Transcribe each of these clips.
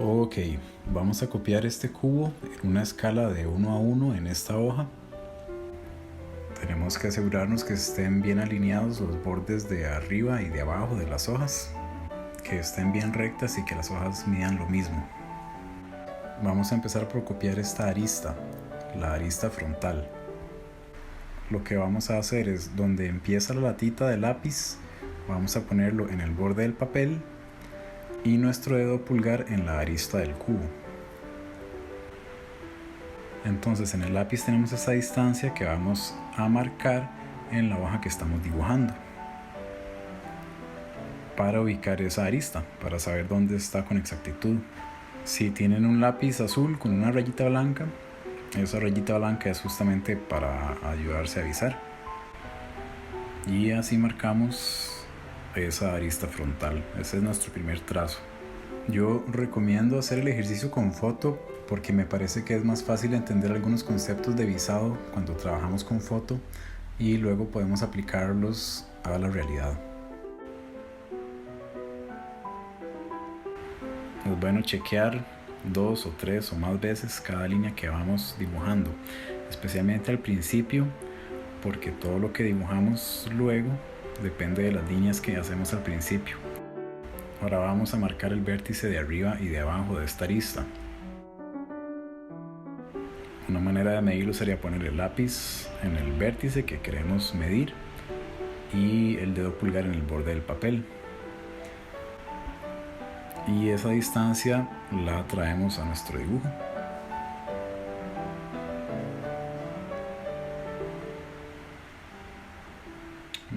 Ok, vamos a copiar este cubo en una escala de 1 a 1 en esta hoja. Tenemos que asegurarnos que estén bien alineados los bordes de arriba y de abajo de las hojas, que estén bien rectas y que las hojas midan lo mismo. Vamos a empezar por copiar esta arista, la arista frontal. Lo que vamos a hacer es, donde empieza la latita del lápiz, vamos a ponerlo en el borde del papel y nuestro dedo pulgar en la arista del cubo. Entonces en el lápiz tenemos esa distancia que vamos a marcar en la hoja que estamos dibujando para ubicar esa arista, para saber dónde está con exactitud. Si tienen un lápiz azul con una rayita blanca, esa rayita blanca es justamente para ayudarse a avisar. Y así marcamos esa arista frontal. Ese es nuestro primer trazo. Yo recomiendo hacer el ejercicio con foto porque me parece que es más fácil entender algunos conceptos de visado cuando trabajamos con foto y luego podemos aplicarlos a la realidad. Es bueno chequear 2 o 3 o más veces cada línea que vamos dibujando, especialmente al principio, porque todo lo que dibujamos luego depende de las líneas que hacemos al principio. Ahora vamos a marcar el vértice de arriba y de abajo de esta arista. Una manera de medirlo sería poner el lápiz en el vértice que queremos medir y el dedo pulgar en el borde del papel. Y esa distancia la traemos a nuestro dibujo.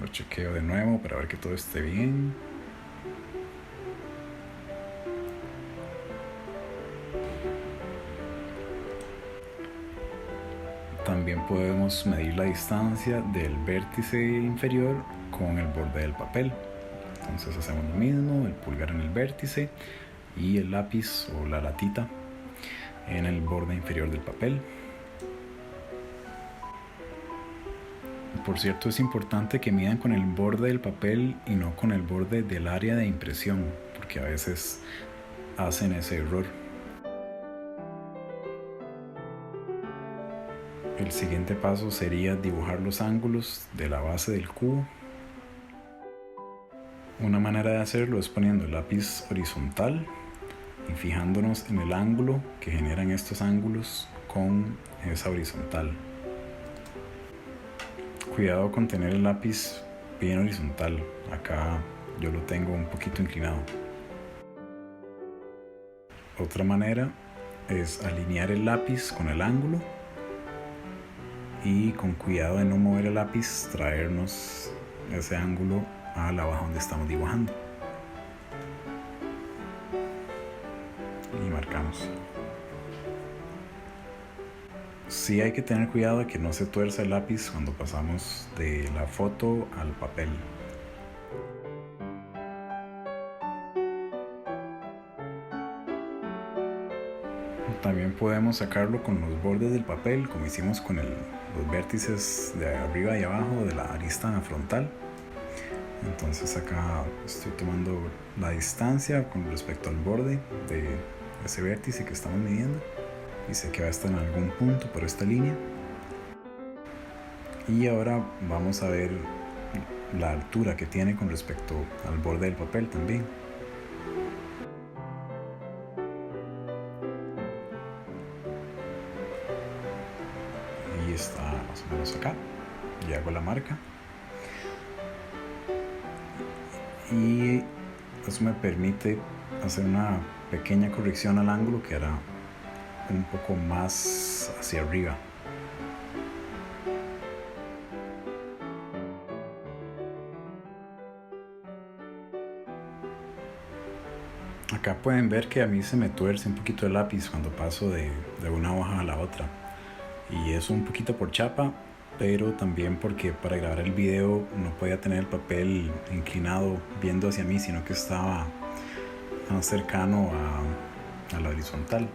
Lo chequeo de nuevo para ver que todo esté bien. También podemos medir la distancia del vértice inferior con el borde del papel. Entonces hacemos lo mismo, el pulgar en el vértice y el lápiz o la latita en el borde inferior del papel. Por cierto, es importante que midan con el borde del papel y no con el borde del área de impresión, porque a veces hacen ese error. El siguiente paso sería dibujar los ángulos de la base del cubo. Una manera de hacerlo es poniendo el lápiz horizontal y fijándonos en el ángulo que generan estos ángulos con esa horizontal. Cuidado con tener el lápiz bien horizontal, acá yo lo tengo un poquito inclinado. Otra manera es alinear el lápiz con el ángulo y con cuidado de no mover el lápiz traernos ese ángulo a la hoja donde estamos dibujando. Y marcamos. Sí hay que tener cuidado de que no se tuerza el lápiz cuando pasamos de la foto al papel. También podemos sacarlo con los bordes del papel, como hicimos con los vértices de arriba y abajo de la arista frontal. Entonces acá estoy tomando la distancia con respecto al borde de ese vértice que estamos midiendo y sé que va a estar en algún punto por esta línea. Y ahora vamos a ver la altura que tiene con respecto al borde del papel también. Y está más o menos acá. Y hago la marca. Y eso me permite hacer una pequeña corrección al ángulo que hará un poco más hacia arriba. Acá pueden ver que a mí se me tuerce un poquito el lápiz cuando paso de una hoja a la otra, y es un poquito por chapa, pero también porque para grabar el video no podía tener el papel inclinado viendo hacia mí, sino que estaba más cercano a la horizontal.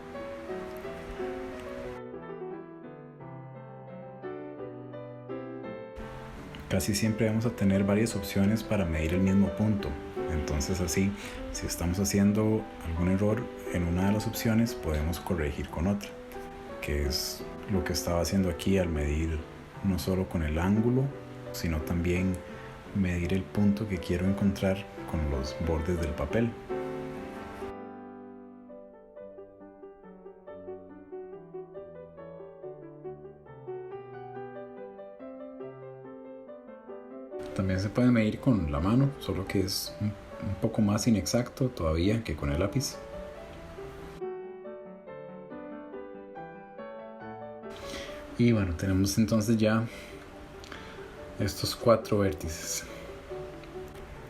Casi siempre vamos a tener varias opciones para medir el mismo punto. Entonces así, si estamos haciendo algún error en una de las opciones, podemos corregir con otra, que es lo que estaba haciendo aquí al medir no solo con el ángulo, sino también medir el punto que quiero encontrar con los bordes del papel. También se puede medir con la mano, solo que es un poco más inexacto todavía que con el lápiz. Y bueno, tenemos entonces ya estos 4 vértices.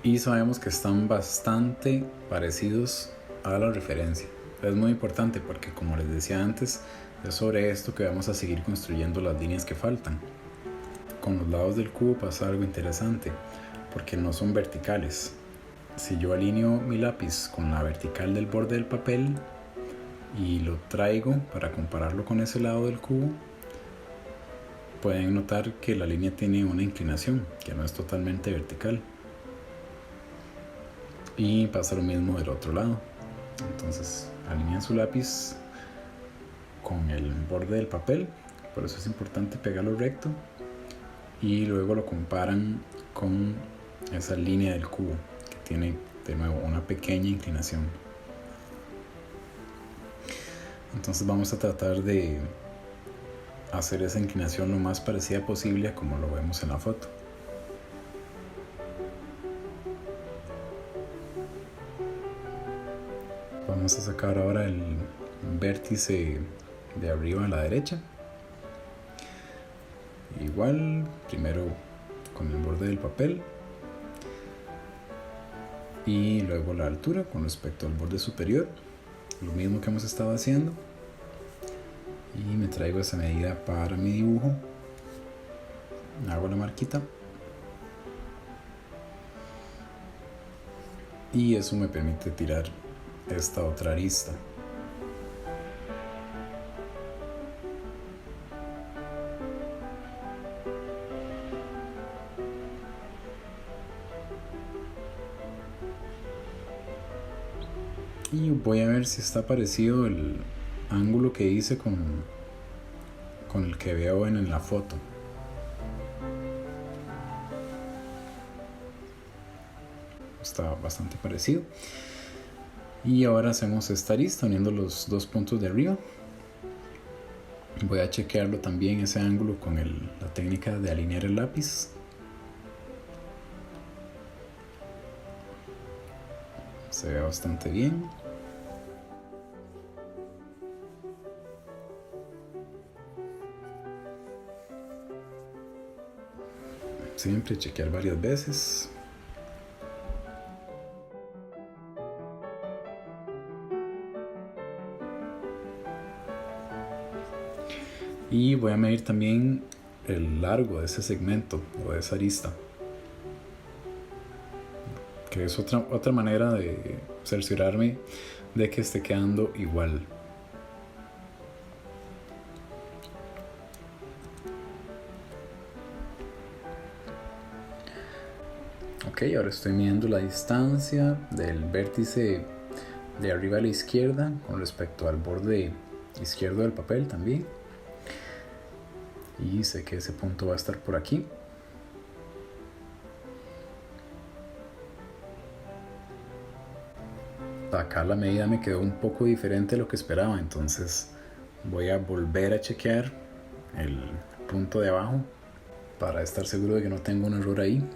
Y sabemos que están bastante parecidos a la referencia. Es muy importante porque, como les decía antes, es sobre esto que vamos a seguir construyendo las líneas que faltan. Con los lados del cubo pasa algo interesante, porque no son verticales. Si yo alineo mi lápiz con la vertical del borde del papel y lo traigo para compararlo con ese lado del cubo, pueden notar que la línea tiene una inclinación, que no es totalmente vertical. Y pasa lo mismo del otro lado. Entonces alinean su lápiz con el borde del papel, por eso es importante pegarlo recto, y luego lo comparan con esa línea del cubo que tiene de nuevo una pequeña inclinación. Entonces vamos a tratar de hacer esa inclinación lo más parecida posible a como lo vemos en la foto. Vamos a sacar ahora el vértice de arriba a la derecha. Igual, primero con el borde del papel y luego la altura con respecto al borde superior, lo mismo que hemos estado haciendo. Y me traigo esa medida para mi dibujo, hago la marquita y eso me permite tirar esta otra arista. Y voy a ver si está parecido el ángulo que hice con el que veo en la foto. Está bastante parecido. Y ahora hacemos esta arista uniendo los dos puntos de arriba. Voy a chequearlo también ese ángulo con la técnica de alinear el lápiz. Se ve bastante bien. Siempre chequear varias veces. Y voy a medir también el largo de ese segmento o de esa arista, que es otra manera de cerciorarme de que esté quedando igual. Ok, ahora estoy midiendo la distancia del vértice de arriba a la izquierda con respecto al borde izquierdo del papel también. Y sé que ese punto va a estar por aquí. Acá la medida me quedó un poco diferente de lo que esperaba, entonces voy a volver a chequear el punto de abajo para estar seguro de que no tengo un error ahí.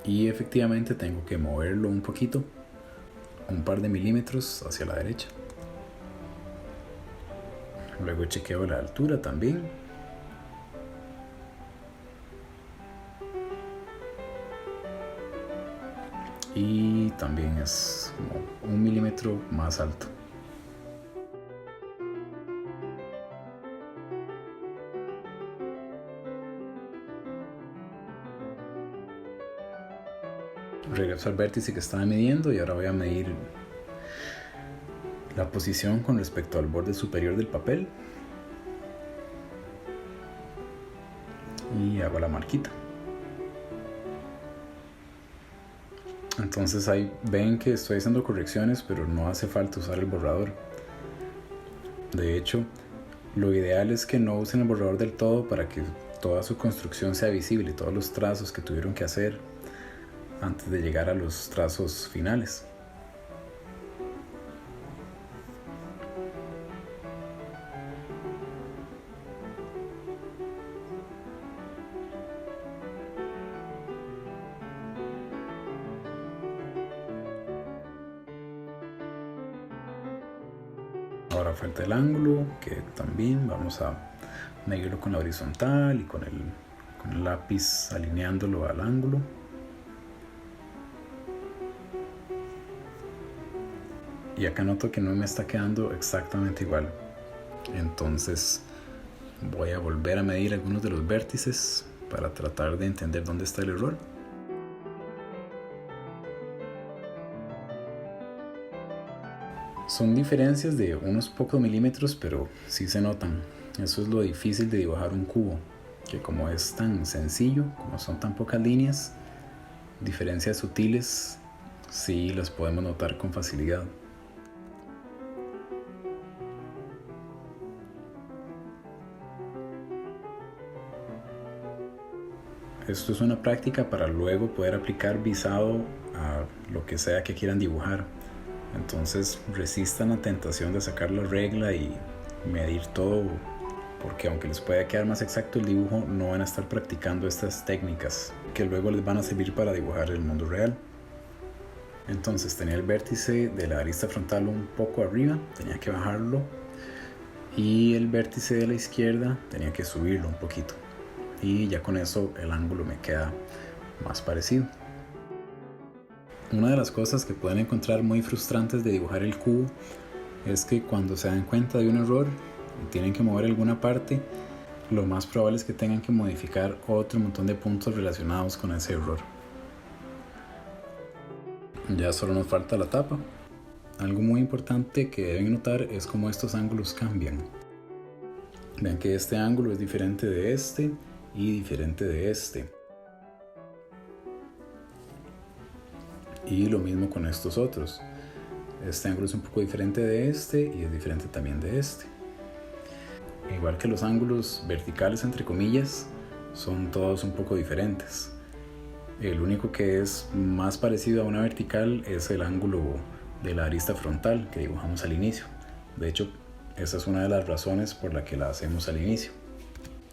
Y efectivamente tengo que moverlo un poquito, un par de milímetros hacia la derecha. Luego chequeo la altura también. Y también es como 1 milímetro más alto. Regreso al vértice que estaba midiendo y ahora voy a medir la posición con respecto al borde superior del papel y hago la marquita. Entonces ahí ven que estoy haciendo correcciones, pero no hace falta usar el borrador. De hecho, lo ideal es que no usen el borrador del todo para que toda su construcción sea visible, todos los trazos que tuvieron que hacer antes de llegar a los trazos finales. Ahora falta el ángulo, que también vamos a medirlo con la horizontal y con el lápiz alineándolo al ángulo. Y acá noto que no me está quedando exactamente igual. Entonces voy a volver a medir algunos de los vértices para tratar de entender dónde está el error. Son diferencias de unos pocos milímetros, pero sí se notan. Eso es lo difícil de dibujar un cubo, que como es tan sencillo, como son tan pocas líneas, diferencias sutiles sí las podemos notar con facilidad. Esto es una práctica para luego poder aplicar visado a lo que sea que quieran dibujar. Entonces resistan la tentación de sacar la regla y medir todo, porque aunque les pueda quedar más exacto el dibujo, no van a estar practicando estas técnicas que luego les van a servir para dibujar el mundo real. Entonces tenía el vértice de la arista frontal un poco arriba, tenía que bajarlo, y el vértice de la izquierda tenía que subirlo un poquito, y ya con eso el ángulo me queda más parecido. Una de las cosas que pueden encontrar muy frustrantes de dibujar el cubo es que cuando se dan cuenta de un error y tienen que mover alguna parte, lo más probable es que tengan que modificar otro montón de puntos relacionados con ese error. Ya solo nos falta la tapa. Algo muy importante que deben notar es cómo estos ángulos cambian. Vean que este ángulo es diferente de este y diferente de este. Y lo mismo con estos otros. Este ángulo es un poco diferente de este y es diferente también de este. Igual que los ángulos verticales, entre comillas, son todos un poco diferentes. El único que es más parecido a una vertical es el ángulo de la arista frontal que dibujamos al inicio. De hecho, esa es una de las razones por la que la hacemos al inicio.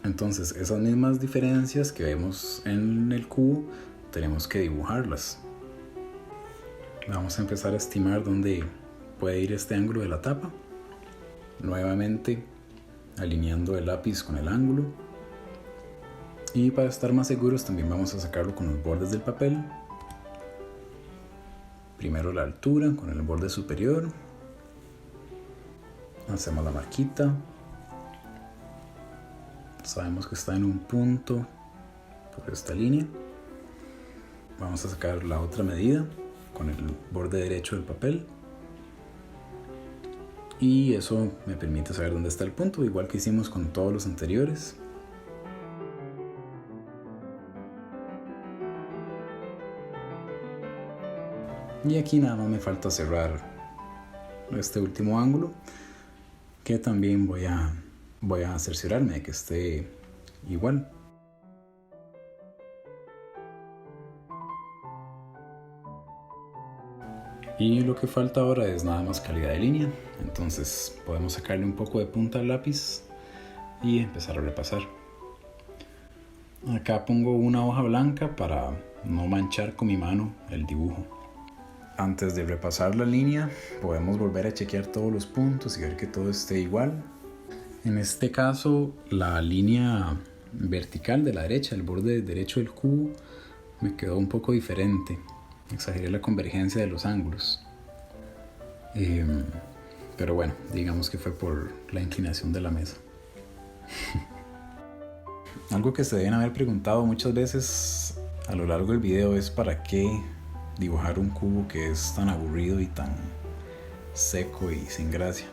Entonces, esas mismas diferencias que vemos en el cubo, tenemos que dibujarlas. Vamos a empezar a estimar dónde puede ir este ángulo de la tapa. Nuevamente alineando el lápiz con el ángulo. Y para estar más seguros también vamos a sacarlo con los bordes del papel. Primero la altura con el borde superior. Hacemos la marquita. Sabemos que está en un punto por esta línea. Vamos a sacar la otra medida con el borde derecho del papel, y eso me permite saber dónde está el punto, igual que hicimos con todos los anteriores. Y aquí nada más me falta cerrar este último ángulo, que también voy a cerciorarme de que esté igual. Y lo que falta ahora es nada más calidad de línea. Entonces podemos sacarle un poco de punta al lápiz y empezar a repasar. Acá pongo una hoja blanca para no manchar con mi mano el dibujo. Antes de repasar la línea, podemos volver a chequear todos los puntos y ver que todo esté igual. En este caso, la línea vertical de la derecha, el borde derecho del cubo, me quedó un poco diferente. Exageré la convergencia de los ángulos. Pero bueno, digamos que fue por la inclinación de la mesa. Algo que se deben haber preguntado muchas veces a lo largo del video es ¿para qué dibujar un cubo que es tan aburrido y tan seco y sin gracia?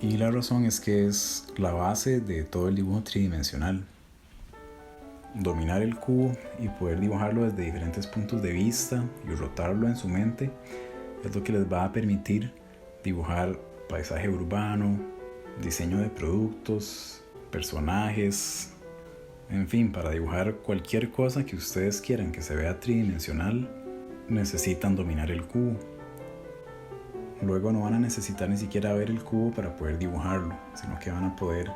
Y la razón es que es la base de todo el dibujo tridimensional. Dominar el cubo y poder dibujarlo desde diferentes puntos de vista y rotarlo en su mente es lo que les va a permitir dibujar paisaje urbano, diseño de productos, personajes, en fin, para dibujar cualquier cosa que ustedes quieran que se vea tridimensional, necesitan dominar el cubo. Luego no van a necesitar ni siquiera ver el cubo para poder dibujarlo, sino que van a poder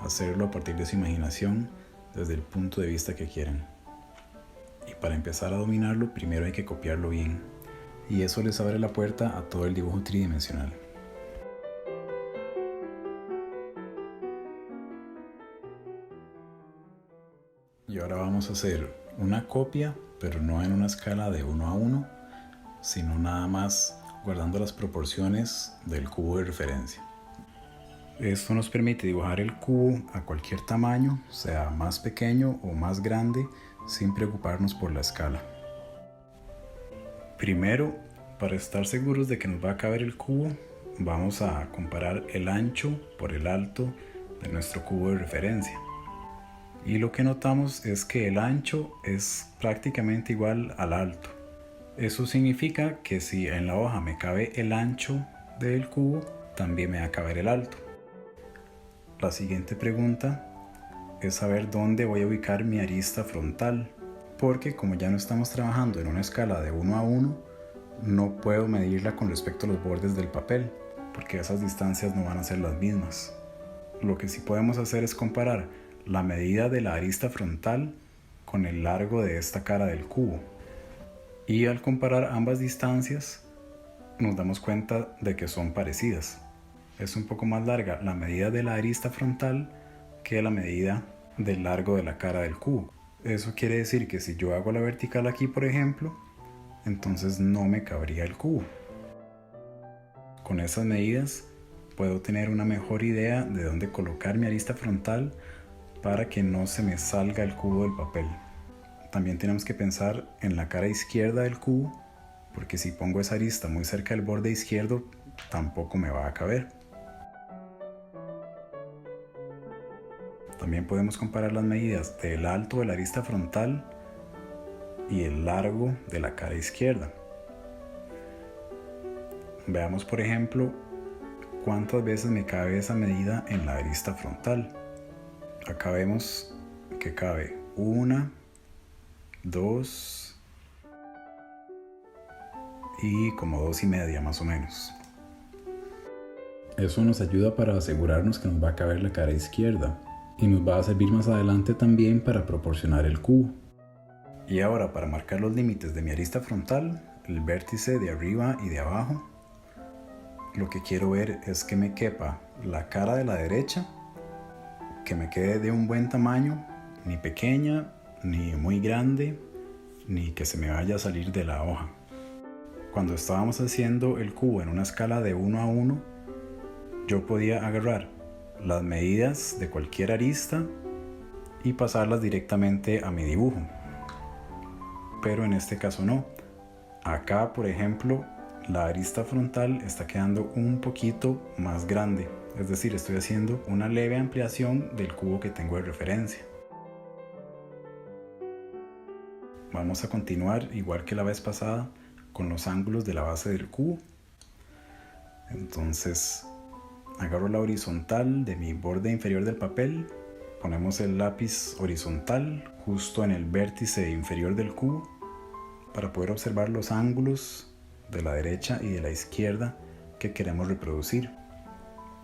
hacerlo a partir de su imaginación desde el punto de vista que quieran. Y para empezar a dominarlo, primero hay que copiarlo bien, y eso les abre la puerta a todo el dibujo tridimensional. Y ahora vamos a hacer una copia, pero no en una escala de 1 a 1, sino nada más guardando las proporciones del cubo de referencia. Esto nos permite dibujar el cubo a cualquier tamaño, sea más pequeño o más grande, sin preocuparnos por la escala. Primero, para estar seguros de que nos va a caber el cubo, vamos a comparar el ancho por el alto de nuestro cubo de referencia. Y lo que notamos es que el ancho es prácticamente igual al alto. Eso significa que si en la hoja me cabe el ancho del cubo, también me va a caber el alto. La siguiente pregunta es saber dónde voy a ubicar mi arista frontal, porque como ya no estamos trabajando en una escala de 1 a 1, no puedo medirla con respecto a los bordes del papel, porque esas distancias no van a ser las mismas. Lo que sí podemos hacer es comparar la medida de la arista frontal con el largo de esta cara del cubo. Y al comparar ambas distancias, nos damos cuenta de que son parecidas. Es un poco más larga la medida de la arista frontal que la medida del largo de la cara del cubo. Eso quiere decir que si yo hago la vertical aquí, por ejemplo, entonces no me cabría el cubo. Con esas medidas puedo tener una mejor idea de dónde colocar mi arista frontal para que no se me salga el cubo del papel. También tenemos que pensar en la cara izquierda del cubo, porque si pongo esa arista muy cerca del borde izquierdo, tampoco me va a caber. También podemos comparar las medidas del alto de la arista frontal y el largo de la cara izquierda. Veamos, por ejemplo, cuántas veces me cabe esa medida en la arista frontal. Acá vemos que cabe 1, 2 y como 2,5 más o menos. Eso nos ayuda para asegurarnos que nos va a caber la cara izquierda y nos va a servir más adelante también para proporcionar el cubo. Y ahora, para marcar los límites de mi arista frontal, el vértice de arriba y de abajo, lo que quiero ver es que me quepa la cara de la derecha, que me quede de un buen tamaño, ni pequeña, ni muy grande, ni que se me vaya a salir de la hoja. Cuando estábamos haciendo el cubo en una escala de 1 a 1, yo podía agarrar las medidas de cualquier arista y pasarlas directamente a mi dibujo. Pero en este caso no. Acá, por ejemplo, la arista frontal está quedando un poquito más grande. Es decir, estoy haciendo una leve ampliación del cubo que tengo de referencia. Vamos a continuar, igual que la vez pasada, con los ángulos de la base del cubo. Entonces, agarro la horizontal de mi borde inferior del papel, ponemos el lápiz horizontal justo en el vértice inferior del cubo para poder observar los ángulos de la derecha y de la izquierda que queremos reproducir.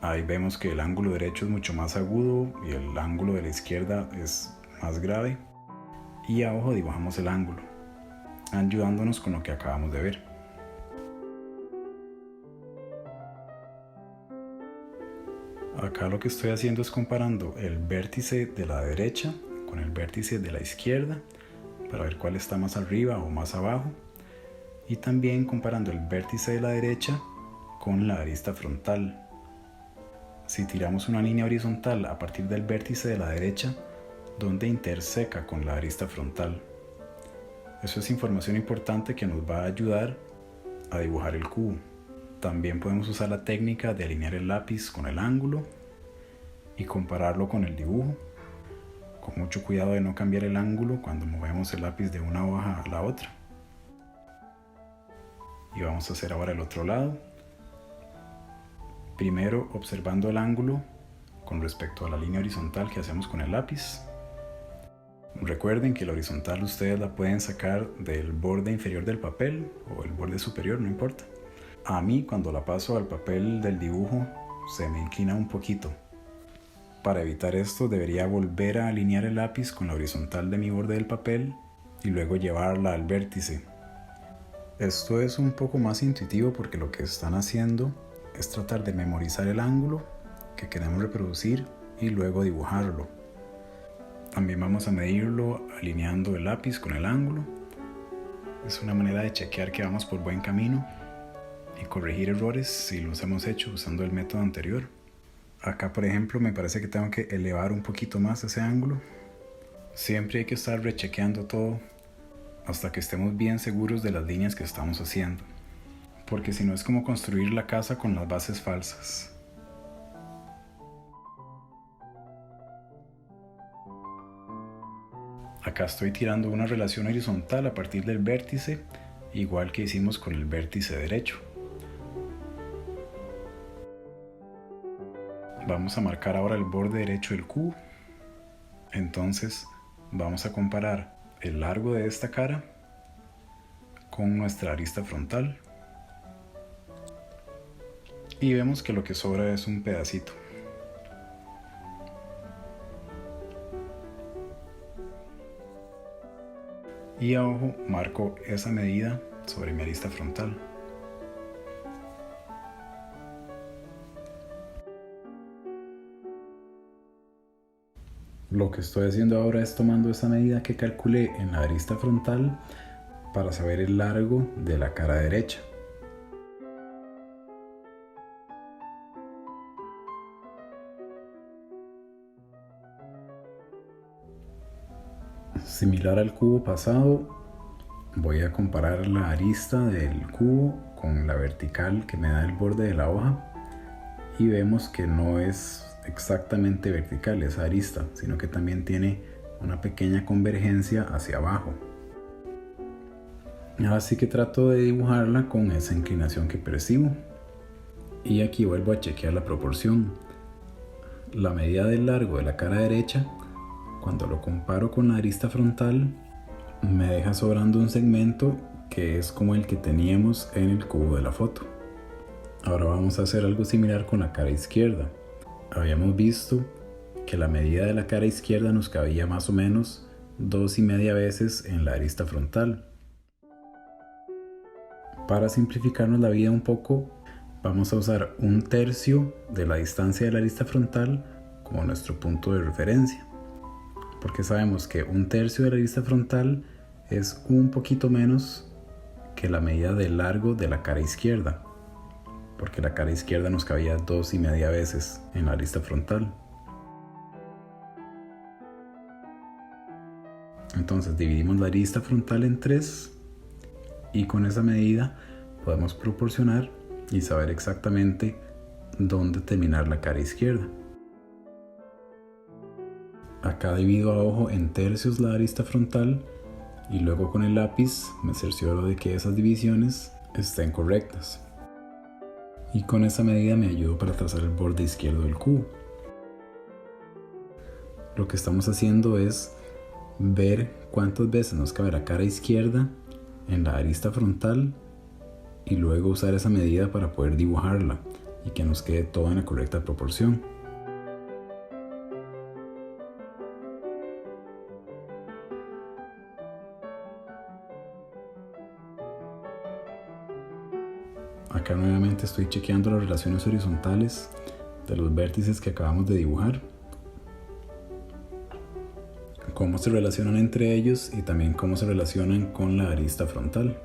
Ahí vemos que el ángulo derecho es mucho más agudo y el ángulo de la izquierda es más grave. Y abajo dibujamos el ángulo, ayudándonos con lo que acabamos de ver. Acá lo que estoy haciendo es comparando el vértice de la derecha con el vértice de la izquierda para ver cuál está más arriba o más abajo, y también comparando el vértice de la derecha con la arista frontal. Si tiramos una línea horizontal a partir del vértice de la derecha, donde interseca con la arista frontal. Eso es información importante que nos va a ayudar a dibujar el cubo. También podemos usar la técnica de alinear el lápiz con el ángulo y compararlo con el dibujo. con mucho cuidado de no cambiar el ángulo cuando movemos el lápiz de una hoja a la otra. Y vamos a hacer ahora el otro lado. Primero observando el ángulo con respecto a la línea horizontal que hacemos con el lápiz. Recuerden que la horizontal ustedes la pueden sacar del borde inferior del papel o el borde superior, no importa. A mí, cuando la paso al papel del dibujo, se me inclina un poquito. Para evitar esto, debería volver a alinear el lápiz con la horizontal de mi borde del papel y luego llevarla al vértice. Esto es un poco más intuitivo porque lo que están haciendo es tratar de memorizar el ángulo que queremos reproducir y luego dibujarlo. También vamos a medirlo alineando el lápiz con el ángulo. Es una manera de chequear que vamos por buen camino y corregir errores si los hemos hecho usando el método anterior. Acá, por ejemplo, me parece que tengo que elevar un poquito más ese ángulo. Siempre hay que estar rechequeando todo hasta que estemos bien seguros de las líneas que estamos haciendo, porque si no es como construir la casa con las bases falsas. Acá estoy tirando una relación horizontal a partir del vértice, igual que hicimos con el vértice derecho. Vamos a marcar ahora el borde derecho del cubo. Entonces vamos a comparar el largo de esta cara con nuestra arista frontal. Y vemos que lo que sobra es un pedacito. Y a ojo marco esa medida sobre mi arista frontal. Lo que estoy haciendo ahora es tomando esa medida que calculé en la arista frontal para saber el largo de la cara derecha. Similar al cubo pasado, voy a comparar la arista del cubo con la vertical que me da el borde de la hoja y vemos que no es exactamente vertical esa arista, sino que también tiene una pequeña convergencia hacia abajo. Así que trato de dibujarla con esa inclinación que percibo. Y aquí vuelvo a chequear la proporción. La medida del largo de la cara derecha, cuando lo comparo con la arista frontal, me deja sobrando un segmento que es como el que teníamos en el cubo de la foto. Ahora vamos a hacer algo similar con la cara izquierda. Habíamos visto que la medida de la cara izquierda nos cabía más o menos 2,5 veces en la arista frontal. Para simplificarnos la vida un poco, vamos a usar 1/3 de la distancia de la arista frontal como nuestro punto de referencia, porque sabemos que 1/3 de la arista frontal es un poquito menos que la medida del largo de la cara izquierda, porque la cara izquierda nos cabía 2,5 veces en la arista frontal. Entonces dividimos la arista frontal en 3 y con esa medida podemos proporcionar y saber exactamente dónde terminar la cara izquierda. Acá divido a ojo en tercios la arista frontal y luego con el lápiz me cercioro de que esas divisiones estén correctas. Y con esa medida me ayudo para trazar el borde izquierdo del cubo. Lo que estamos haciendo es ver cuántas veces nos cabe la cara izquierda en la arista frontal y luego usar esa medida para poder dibujarla y que nos quede toda en la correcta proporción. Acá nuevamente estoy chequeando las relaciones horizontales de los vértices que acabamos de dibujar, cómo se relacionan entre ellos y también cómo se relacionan con la arista frontal,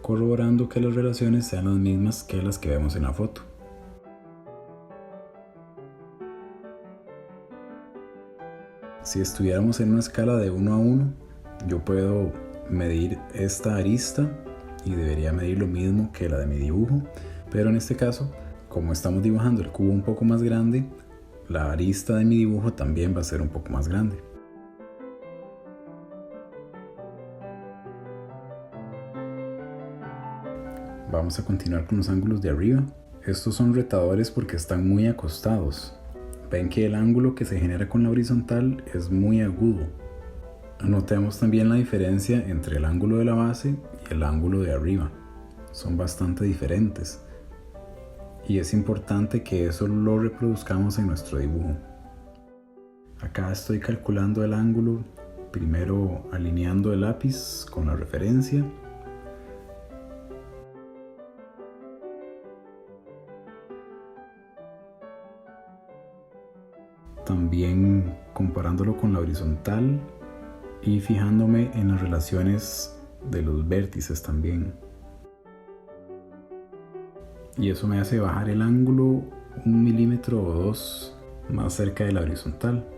corroborando que las relaciones sean las mismas que las que vemos en la foto. Si estuviéramos en una escala de 1 a 1, yo puedo medir esta arista y debería medir lo mismo que la de mi dibujo, pero en este caso, como estamos dibujando el cubo un poco más grande, la arista de mi dibujo también va a ser un poco más grande. Vamos a continuar con los ángulos de arriba. Estos son retadores porque están muy acostados. Ven que el ángulo que se genera con la horizontal es muy agudo. Notemos también la diferencia entre el ángulo de la base y el ángulo de arriba. Son bastante diferentes. Y es importante que eso lo reproduzcamos en nuestro dibujo. Acá estoy calculando el ángulo, primero alineando el lápiz con la referencia. También comparándolo con la horizontal y fijándome en las relaciones de los vértices también. Y eso me hace bajar el ángulo 1 milímetro o 2 más cerca de la horizontal.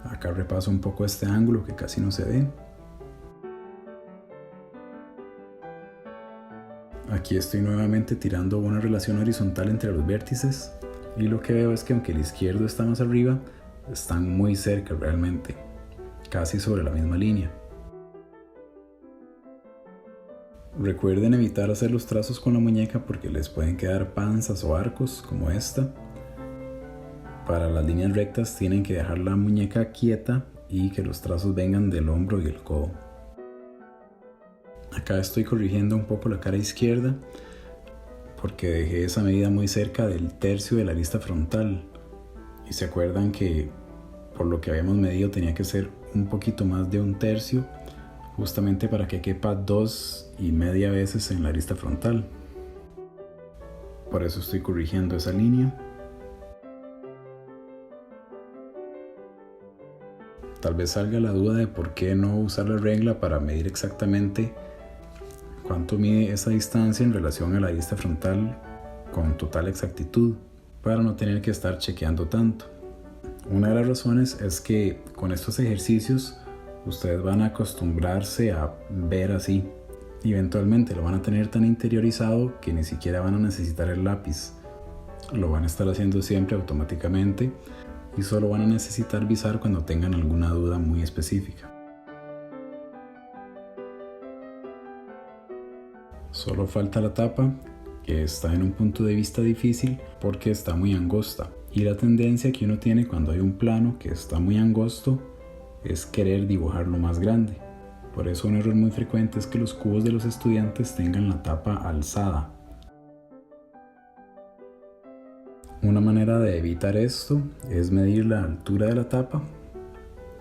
Acá repaso un poco este ángulo que casi no se ve. Aquí estoy nuevamente tirando una relación horizontal entre los vértices y lo que veo es que aunque el izquierdo está más arriba, están muy cerca realmente, casi sobre la misma línea. Recuerden evitar hacer los trazos con la muñeca porque les pueden quedar panzas o arcos como esta. Para las líneas rectas tienen que dejar la muñeca quieta y que los trazos vengan del hombro y el codo. Acá estoy corrigiendo un poco la cara izquierda porque dejé esa medida muy cerca del tercio de la arista frontal. Y se acuerdan que por lo que habíamos medido tenía que ser un poquito más de 1/3, justamente para que quepa 2,5 veces en la arista frontal. Por eso estoy corrigiendo esa línea. Tal vez salga la duda de por qué no usar la regla para medir exactamente cuánto mide esa distancia en relación a la arista frontal con total exactitud, para no tener que estar chequeando tanto. Una de las razones es que con estos ejercicios ustedes van a acostumbrarse a ver así. Eventualmente lo van a tener tan interiorizado que ni siquiera van a necesitar el lápiz. Lo van a estar haciendo siempre automáticamente y solo van a necesitar visar cuando tengan alguna duda muy específica. Solo falta la tapa, que está en un punto de vista difícil porque está muy angosta. Y la tendencia que uno tiene cuando hay un plano que está muy angosto es querer dibujarlo más grande. Por eso un error muy frecuente es que los cubos de los estudiantes tengan la tapa alzada. Una manera de evitar esto es medir la altura de la tapa,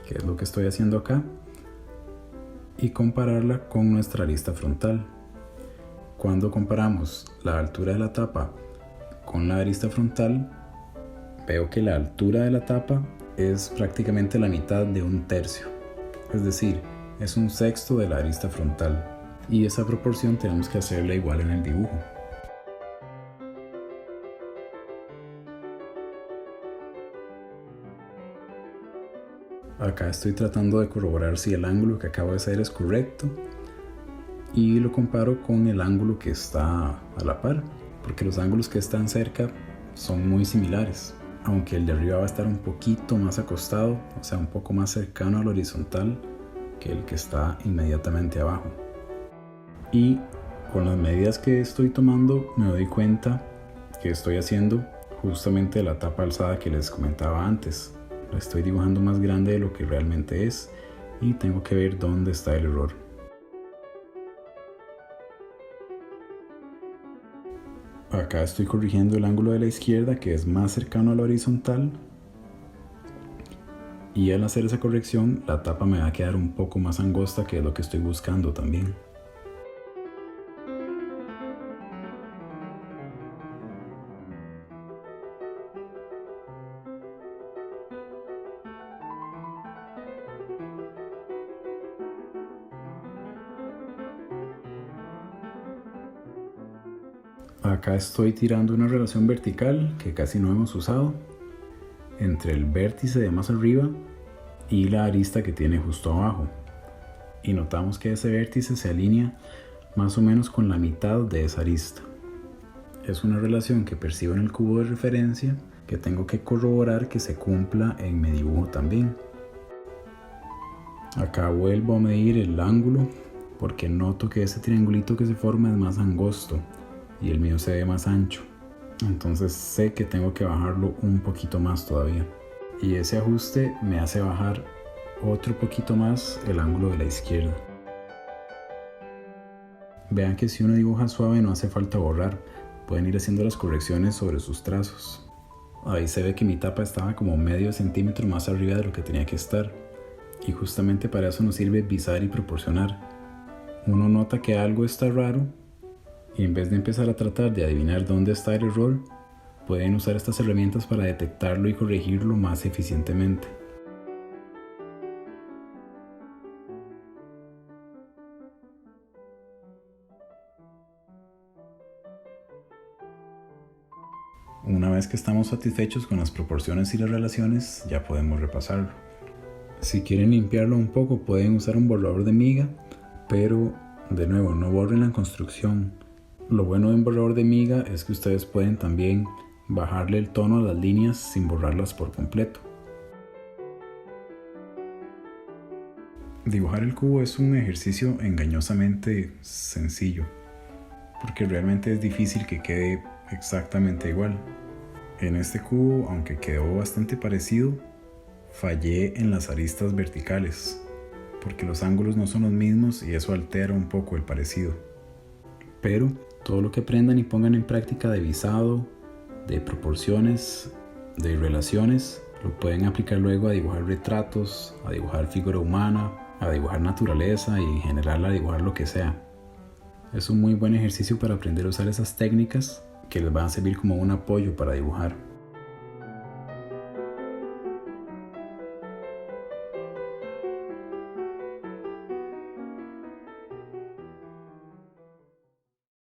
que es lo que estoy haciendo acá, y compararla con nuestra arista frontal. Cuando comparamos la altura de la tapa con la arista frontal, veo que la altura de la tapa es prácticamente la mitad de 1/3, es decir, es 1/6 de la arista frontal, y esa proporción tenemos que hacerla igual en el dibujo. Acá estoy tratando de corroborar si el ángulo que acabo de hacer es correcto y lo comparo con el ángulo que está a la par, porque los ángulos que están cerca son muy similares, aunque el de arriba va a estar un poquito más acostado, o sea, un poco más cercano al horizontal que el que está inmediatamente abajo. Y con las medidas que estoy tomando me doy cuenta que estoy haciendo justamente la tapa alzada que les comentaba antes. La estoy dibujando más grande de lo que realmente es y tengo que ver dónde está el error. Acá estoy corrigiendo el ángulo de la izquierda, que es más cercano a la horizontal, y al hacer esa corrección la tapa me va a quedar un poco más angosta, que es lo que estoy buscando también. Acá estoy tirando una relación vertical que casi no hemos usado entre el vértice de más arriba y la arista que tiene justo abajo, y notamos que ese vértice se alinea más o menos con la mitad de esa arista. Es una relación que percibo en el cubo de referencia que tengo que corroborar que se cumpla en mi dibujo también. Acá vuelvo a medir el ángulo porque noto que ese triangulito que se forma es más angosto y el mío se ve más ancho. Entonces sé que tengo que bajarlo un poquito más todavía. Y ese ajuste me hace bajar otro poquito más el ángulo de la izquierda. Vean que si uno dibuja suave no hace falta borrar, pueden ir haciendo las correcciones sobre sus trazos. Ahí se ve que mi tapa estaba como medio centímetro más arriba de lo que tenía que estar, y justamente para eso nos sirve visar y proporcionar. Uno nota que algo está raro y en vez de empezar a tratar de adivinar dónde está el error, pueden usar estas herramientas para detectarlo y corregirlo más eficientemente. Una vez que estamos satisfechos con las proporciones y las relaciones, ya podemos repasarlo. Si quieren limpiarlo un poco, pueden usar un borrador de miga, pero de nuevo, no borren la construcción. Lo bueno de un borrador de miga es que ustedes pueden también bajarle el tono a las líneas sin borrarlas por completo. Dibujar el cubo es un ejercicio engañosamente sencillo, porque realmente es difícil que quede exactamente igual. En este cubo, aunque quedó bastante parecido, fallé en las aristas verticales, porque los ángulos no son los mismos y eso altera un poco el parecido. Pero todo lo que aprendan y pongan en práctica de visado, de proporciones, de relaciones, lo pueden aplicar luego a dibujar retratos, a dibujar figura humana, a dibujar naturaleza y en general a dibujar lo que sea. Es un muy buen ejercicio para aprender a usar esas técnicas que les van a servir como un apoyo para dibujar.